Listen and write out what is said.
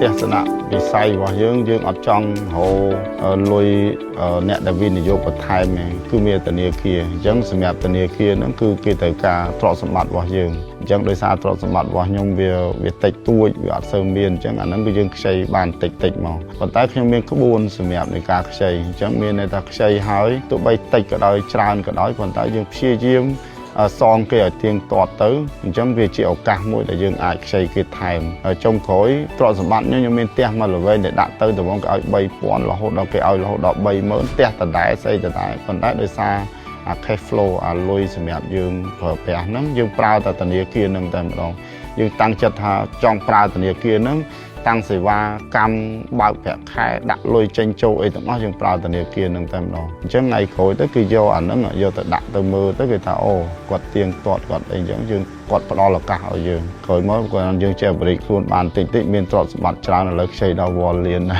ទេសនៈវិស័យរបស់យើងអត់ចង់រកលុយអ្នកដែលវិនិយោគបន្ថែមគឺមានធនាគារអញ្ចឹងសម្រាប់ធនាគារហ្នឹងគឺគេត្រូវការទ្រព្យសម្បត្តិរបស់យើងអញ្ចឹងដោយសារទ្រព្យសម្បត្តិរបស់ខ្ញុំវាតិចតួចវាអត់សូវមានអញ្ចឹងអាហ្នឹងគឺយើងខ្ចីបានតិចមកប៉ុន្តែខ្ញុំមានក្បួនសម្រាប់នៃការខ្ចីអញ្ចឹងមានន័យថាខ្ចីហើយទោះបីតិចក៏ដោយច្រើនក៏ដោយប៉ុន្តែយើងព្យាយាមសងគេឲ្យទៀងទាត់ទៅអញ្ចឹងវាជាឱកាសមួយដែលយើងអាចខ្ចីគេថែមចុងក្រោយទ្រព្យសម្បត្តិខ្ញុំមានផ្ទះមួយល្វែងដែលដាក់ទៅដំបូងគេឲ្យ 3000 រហូតដល់គេឲ្យរហូតដល់ 30000 ផ្ទះដដែលស្អីដដែលប៉ុន្តែដោយសារអា cash flow អាលុយសម្រាប់យើងប្រើប្រាស់ហ្នឹងយើងប្រើតែធនាគារហ្នឹងតែម្ដងយើងតាំងចិត្តថាចង់ប្រើធនាគារហ្នឹងតាំងសេវាកម្មបើកប្រាក់ខែដាក់លុយចេញចូលអីទាំងអស់យើងប្រើធនាគារហ្នឹងតែម្ដងអញ្ចឹងថ្ងៃក្រោយទៅគឺយកអាហ្នឹងយកទៅដាក់ទៅមើលទៅគេថាអូគាត់ទៀងទាត់គាត់អីអញ្ចឹងយើងគាត់ផ្ដល់ឱកាសឲ្យយើងក្រោយមកគាត់យើងចេះបរិយាខ្លួនបានតិចមានទ្រព្យសម្បត្តិច្រើនឥឡូវខ្ចីដល់វល់លៀនណា